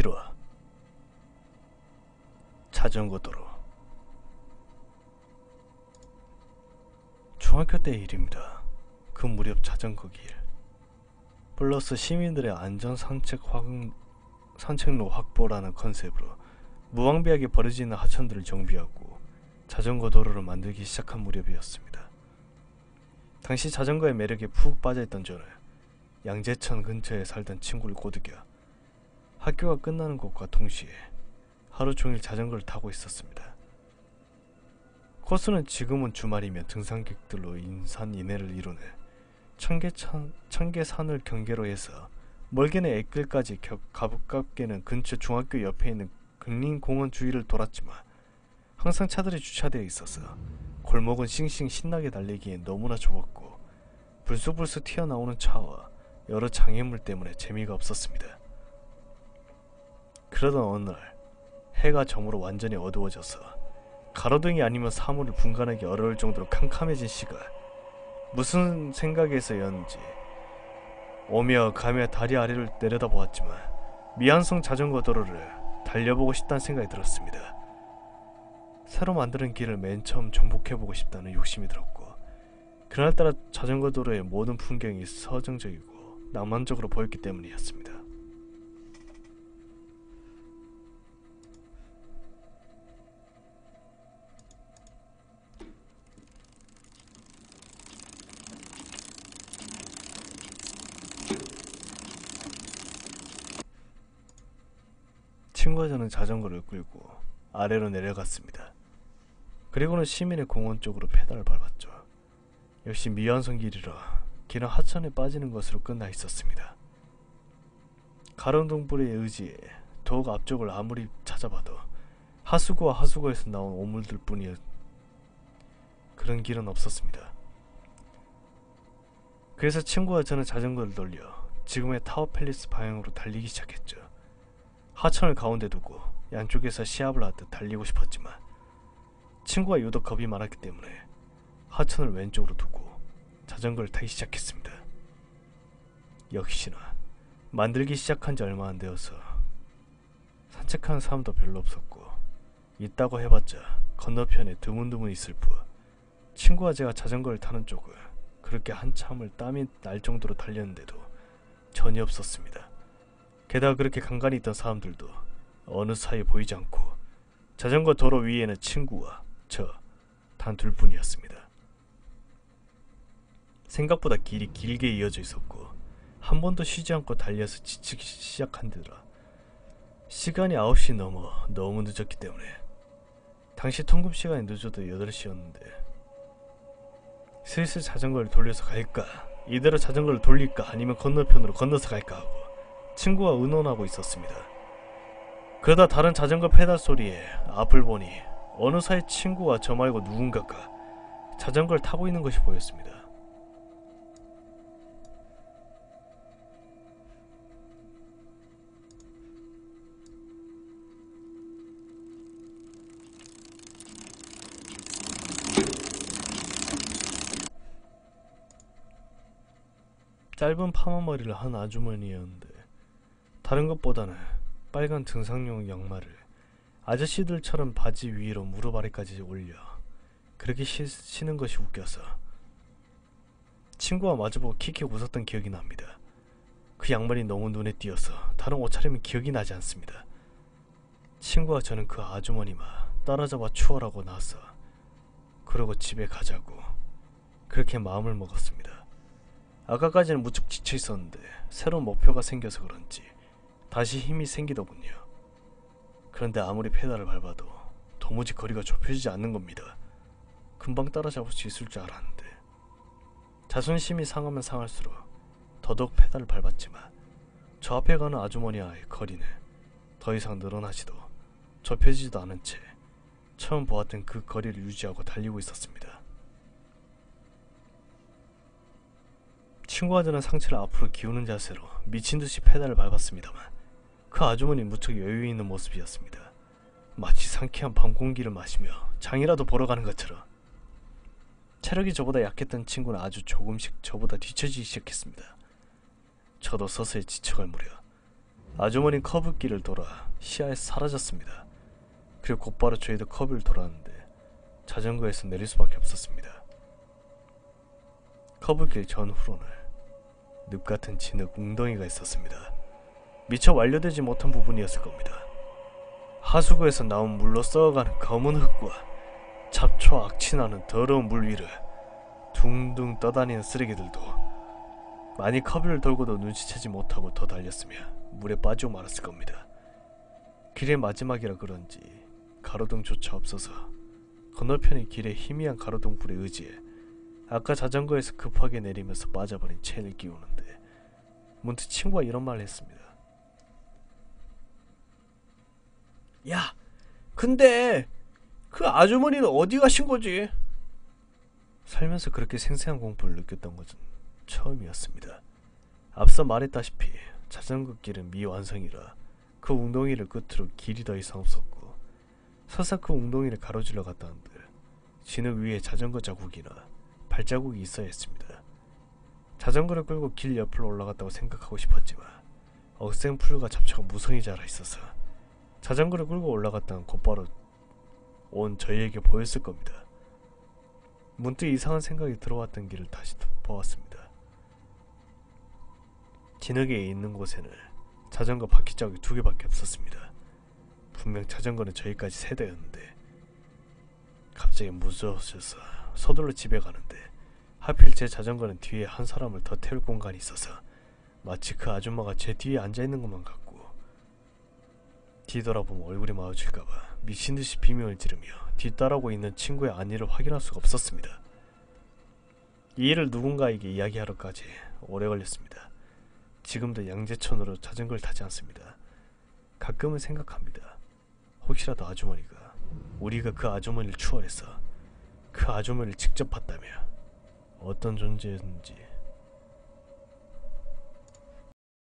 7화 자전거 도로. 중학교 때 일입니다. 그 무렵 자전거 길 플러스 시민들의 안전 산책로 확보라는 컨셉으로 무방비하게 버려지는 하천들을 정비하고 자전거 도로를 만들기 시작한 무렵이었습니다. 당시 자전거의 매력에 푹 빠져있던 저는 양재천 근처에 살던 친구를 꼬드겨 학교가 끝나는 것과 동시에 하루 종일 자전거를 타고 있었습니다. 코스는 지금은 주말이면 등산객들로 인산인해를 이루는 청계산을 경계로 해서 멀게는 애길까지 가깝게는 근처 중학교 옆에 있는 근린공원 주위를 돌았지만 항상 차들이 주차되어 있어서 골목은 싱싱 신나게 달리기엔 너무나 좁았고 불쑥불쑥 튀어나오는 차와 여러 장애물 때문에 재미가 없었습니다. 그러던 어느 날 해가 저물어 완전히 어두워져서 가로등이 아니면 사물을 분간하기 어려울 정도로 캄캄해진 시간, 무슨 생각에서였는지 오며 가며 다리 아래를 내려다보았지만 미안성 자전거 도로를 달려보고 싶다는 생각이 들었습니다. 새로 만드는 길을 맨 처음 정복해보고 싶다는 욕심이 들었고, 그날따라 자전거 도로의 모든 풍경이 서정적이고 낭만적으로 보였기 때문이었습니다. 친구와 저는 자전거를 끌고 아래로 내려갔습니다. 그리고는 시민의 공원 쪽으로 페달을 밟았죠. 역시 미완성 길이라 길은 하천에 빠지는 것으로 끝나 있었습니다. 가로등불에 의지해 더욱 앞쪽을 아무리 찾아봐도 하수구와 하수구에서 나온 오물들 뿐이었 그런 길은 없었습니다. 그래서 친구와 저는 자전거를 돌려 지금의 타워팰리스 방향으로 달리기 시작했죠. 하천을 가운데 두고 양쪽에서 시합을 하듯 달리고 싶었지만 친구가 유독 겁이 많았기 때문에 하천을 왼쪽으로 두고 자전거를 타기 시작했습니다. 역시나 만들기 시작한 지 얼마 안 되어서 산책하는 사람도 별로 없었고, 있다고 해봤자 건너편에 드문드문 있을 뿐 친구와 제가 자전거를 타는 쪽을 그렇게 한참을 땀이 날 정도로 달렸는데도 전혀 없었습니다. 게다가 그렇게 간간히 있던 사람들도 어느 사이 보이지 않고 자전거 도로 위에는 친구와 저 단 둘뿐이었습니다. 생각보다 길이 길게 이어져 있었고 한 번도 쉬지 않고 달려서 지치기 시작한 데라 시간이 9시 넘어 너무 늦었기 때문에, 당시 통금시간이 늦어도 8시였는데 슬슬 자전거를 돌려서 갈까, 이대로 자전거를 돌릴까, 아니면 건너편으로 건너서 갈까 하고 친구와 의논하고 있었습니다. 그러다 다른 자전거 페달 소리에 앞을 보니 어느 사이 친구와 저 말고 누군가가 자전거를 타고 있는 것이 보였습니다. 짧은 파마머리를 한 아주머니였는데 다른 것보다는 빨간 등산용 양말을 아저씨들처럼 바지 위로 무릎 아래까지 올려 그렇게 신은 것이 웃겨서 친구와 마주보고 킥킥 웃었던 기억이 납니다. 그 양말이 너무 눈에 띄어서 다른 옷차림이 기억이 나지 않습니다. 친구와 저는 그 아주머니만 따라잡아 추월하고 나서 그러고 집에 가자고 그렇게 마음을 먹었습니다. 아까까지는 무척 지쳐 있었는데 새로운 목표가 생겨서 그런지 다시 힘이 생기더군요. 그런데 아무리 페달을 밟아도 도무지 거리가 좁혀지지 않는 겁니다. 금방 따라잡을 수 있을 줄 알았는데 자존심이 상하면 상할수록 더더욱 페달을 밟았지만 저 앞에 가는 아주머니와의 거리는 더 이상 늘어나지도 좁혀지지도 않은 채 처음 보았던 그 거리를 유지하고 달리고 있었습니다. 친구와 저는 상체를 앞으로 기우는 자세로 미친듯이 페달을 밟았습니다만 그 아주머니 무척 여유있는 모습이었습니다. 마치 상쾌한 밤 공기를 마시며 장이라도 보러 가는 것처럼. 체력이 저보다 약했던 친구는 아주 조금씩 저보다 뒤처지기 시작했습니다. 저도 서서히 지쳐갈 무렵 아주머니 커브길을 돌아 시야에서 사라졌습니다. 그리고 곧바로 저희도 커브를 돌았는데 자전거에서 내릴 수밖에 없었습니다. 커브길 전후로는 늪같은 진흙 웅덩이가 있었습니다. 미처 완료되지 못한 부분이었을 겁니다. 하수구에서 나온 물로 썩어가는 검은 흙과 잡초 악취나는 더러운 물 위를 둥둥 떠다니는 쓰레기들도 많이 커브를 돌고도 눈치채지 못하고 더 달렸으며 물에 빠지고 말았을 겁니다. 길의 마지막이라 그런지 가로등조차 없어서 건너편의 길에 희미한 가로등 불에 의지해 아까 자전거에서 급하게 내리면서 빠져버린 체인을 끼우는데 문득 친구가 이런 말을 했습니다. 야, 근데 그 아주머니는 어디 가신 거지? 살면서 그렇게 생생한 공포를 느꼈던 것은 처음이었습니다. 앞서 말했다시피 자전거 길은 미완성이라 그 웅덩이를 끝으로 길이 더 이상 없었고 설사 그 웅덩이를 가로질러 갔다 한들 진흙 위에 자전거 자국이나 발자국이 있어야 했습니다. 자전거를 끌고 길 옆으로 올라갔다고 생각하고 싶었지만 억센풀과 잡초가 무성히 자라 있어서 자전거를 끌고 올라갔다는 곧바로 온 저희에게 보였을 겁니다. 문득 이상한 생각이 들어왔던 길을 다시 보았습니다. 진흙에 있는 곳에는 자전거 바퀴 자국이 2개밖에 없었습니다. 분명 자전거는 저희까지 세대였는데 갑자기 무서워져서 서둘러 집에 가는데 하필 제 자전거는 뒤에 한 사람을 더 태울 공간이 있어서 마치 그 아줌마가 제 뒤에 앉아있는 것만 같고 뒤돌아보면 얼굴이 마주칠까봐 미친듯이 비명을 지르며 뒤따라오고 있는 친구의 안위를 확인할 수가 없었습니다. 이 일을 누군가에게 이야기하러까지 오래 걸렸습니다. 지금도 양재천으로 자전거를 타지 않습니다. 가끔은 생각합니다. 혹시라도 아주머니가 우리가 그 아주머니를 추월해서 그 아주머니를 직접 봤다면 어떤 존재였는지